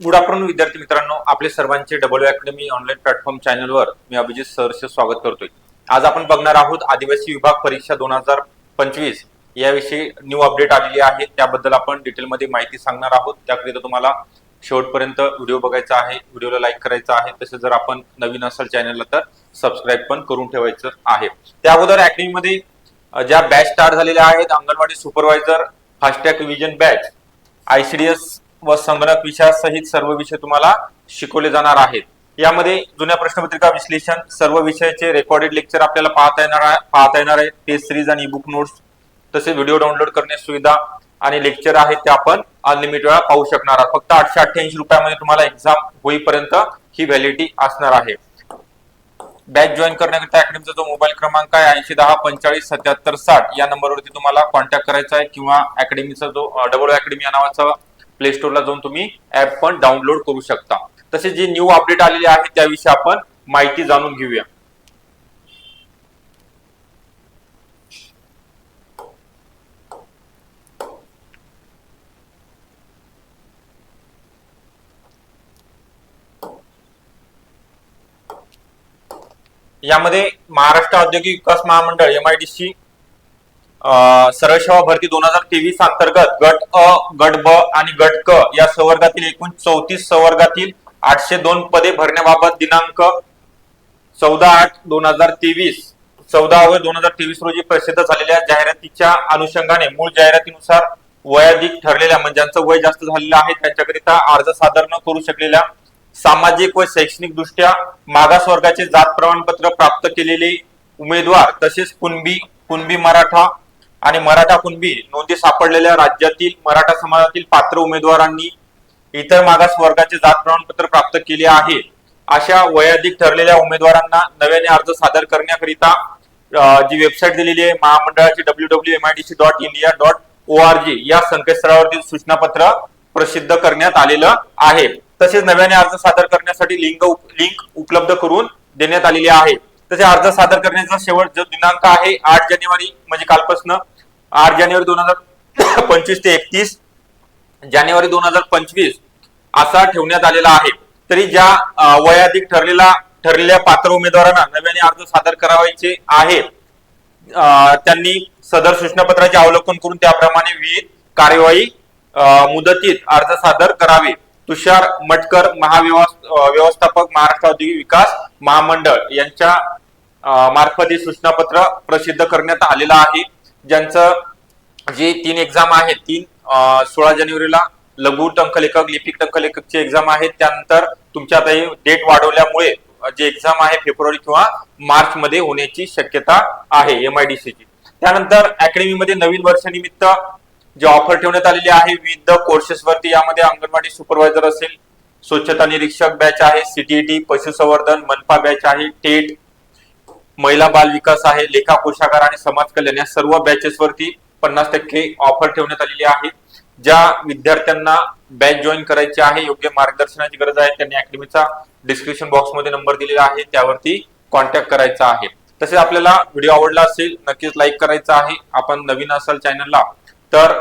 Good afternoon विद्यार्थी मित्रांनो, आपले सर्वांचे डब्ल्यू अकॅडमी ऑनलाईन प्लॅटफॉर्म चॅनलवर मी अभिजित सरचे स्वागत करतोय। आज आपण बघणार आहोत आदिवासी विभाग परीक्षा 2025 याविषयी न्यू अपडेट आलेली आहे, त्याबद्दल आपण डिटेलमध्ये माहिती सांगणार आहोत। त्याकरिता तुम्हाला शेवटपर्यंत व्हिडिओ बघायचा आहे, व्हिडिओला लाईक करायचा आहे, तसेच जर आपण नवीन असाल चॅनलला तर सबस्क्राईब पण करून ठेवायचं आहे। त्या अगोदर अकॅडमीमध्ये ज्या बॅच स्टार्ट झालेल्या आहेत, anganwadi supervisor, fast track revision batch, ICDS व संगणक विषयासहित सर्व विषय तुम्हाला शिकवले जाणार आहेत। यामध्ये जुन्या प्रश्नपत्रिका विश्लेषण, सर्व विषयाचे रेकॉर्डेड लेक्चर आपल्याला पाहता येणार आहे। टेस्ट सिरीज आणि बुक नोट्स, तसे व्हिडिओ डाउनलोड करण्याची सुविधा आणि लेक्चर आहेत ते आपण अनलिमिटेड वेळा पाहू शकणार आहात। फक्त 888 रुपयामध्ये तुम्हाला एक्झाम होईपर्यंत ही व्हॅलिडिटी असणार आहे। बॅच जॉईन करण्याकरिता अकॅडमीचा जो मोबाईल क्रमांक आहे 8010457760 या नंबरवरती तुम्हाला कॉन्टॅक्ट करायचा आहे, किंवा अकॅडमीचा जो डब्ल्यू अकॅडमी या नावाचा प्ले स्टोरला जाऊन तुम्ही ऍप पण डाउनलोड करू शकता। तसे जे न्यू अपडेट आलेले आहे त्याविषयी आपण माहिती जाणून घेऊया। यामध्ये महाराष्ट्र औद्योगिक विकास महामंडळ MIDC सरळ सेवा भरती 2023 अंतर्गत गट अ, गट ब आणि गट क या संवर्गातील एकूण 34 संवर्गातील 802 पदे भरण्याबाबत दिनांक 14/8/2023 14/2023 रोजी प्रसिद्ध झालेल्या जाहिरातीच्या अनुषंगाने मूळ जाहिरातीनुसार वयाधिक ठरलेल्या, म्हणजे ज्यांचं वय जास्त झालेलं आहे त्यांच्याकरिता अर्ज सादर न करू शकलेल्या, सामाजिक व शैक्षणिक दृष्ट्या मागास वर्गाचे जात प्रमाणपत्र प्राप्त केलेले उमेदवार, तसेच कुणबी मराठा आणि मराठा कुणबी नोंदी सापडलेल्या राज्यातील मराठा समाजातील पात्र उमेदवारांनी इतर मागास वर्गाचे जात प्रमाणपत्र प्राप्त केले आहे अशा वयाधिक ठरलेल्या उमेदवारांना नव्याने अर्ज सादर करण्याकरिता जी वेबसाईट दिलेली आहे महामंडळाची www.midc.india.org या संकेतस्थळावरती सूचनापत्र प्रसिद्ध करण्यात आलेलं आहे। तसेच नव्याने अर्ज सादर करण्यासाठी लिंक उपलब्ध करून देण्यात आलेली आहे। तसे अर्ज सादर करण्याचा शेवट जो दिनांक आहे 8 जानेवारी, म्हणजे कालपासून 8 जानेवारी 2025 ते 31 जानेवारी 2025 असा ठेवण्यात आलेला आहे। तरी ज्या वयाधिक ठरलेल्या पात्र उमेदवारांना नव्याने अर्ज सादर करायचे आहेत त्यांनी सदर सूचनापत्राचे अवलोकन करून त्याप्रमाणे विविध कार्यवाही मुदतीत अर्ज सादर करावे। तुषार मटकर, महाव्यवस्थापक, महाराष्ट्र औद्योगिक विकास महामंडळ यांच्या मार्फत सूचनापत्र प्रसिद्ध करण्यात आलेलं आहे। ज्यांचं जे 3 एक्झाम आहेत, 16 जानेवारीला लघु टंकलेखक, लिपिक टंकलेखकची एक्झाम आहे, त्यानंतर तुमच्या आता डेट वाढवल्यामुळे जे एक्झाम आहे फेब्रुवारी किंवा मार्च मध्ये होण्याची शक्यता आहे MIDC ची। त्यानंतर अकॅडमीमध्ये नवीन वर्षानिमित्त जे ऑफर ठेवण्यात आलेली आहे विविध कोर्सेस वरती, यामध्ये अंगणवाडी सुपरवायझर असेल, स्वच्छता निरीक्षक बॅच आहे, CTET, पशुसंवर्धन, मनपा बॅच आहे, टेट, महिला बाल विकास आहे, लेखा कोशागार आणि समाज कल्याण या सर्व बॅचेस वरती 50% ऑफर ठेवण्यात आलेली आहे। ज्या विद्यार्थ्यांना बॅच जॉईन करायची आहे, योग्य मार्गदर्शनाची गरज आहे, त्यांनी अकॅडमीचा डिस्क्रिप्शन बॉक्स मध्ये नंबर दिलेला आहे, त्यावरती कॉन्टॅक्ट करायचा आहे। तसेच आपल्याला व्हिडिओ आवडला असेल नक्कीच लाईक करायचा आहे। आपण नवीन असाल चॅनलला तर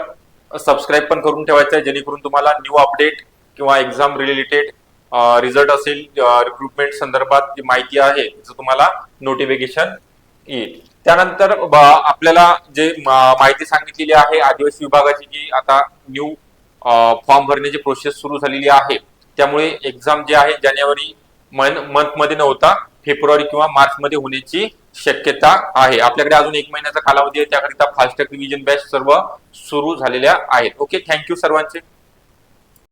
सबस्क्राईब पण करून ठेवायचं आहे, जेणेकरून तुम्हाला न्यू अपडेट किंवा एक्झाम रिलेटेड रिझल्ट असेल, रिक्रुटमेंट संदर्भात जी माहिती आहे त्याचं तुम्हाला नोटिफिकेशन येईल। त्यानंतर आपल्याला जे माहिती सांगितलेली आहे आदिवासी विभागाची, जी आता न्यू फॉर्म भरण्याची प्रोसेस सुरू झालेली आहे, त्यामुळे एक्झाम जे आहे जानेवारी मंथ मध्ये न होता फेब्रुवारी किंवा मार्च मध्ये होण्याची शक्यता आहे। आपल्याकडे अजून 1 महिन्याचा कालावधी आहे, त्याकरिता फास्टॅग रिव्हिजन बॅच सर्व सुरू झालेल्या आहेत। ओके, थँक्यू सर्वांचे।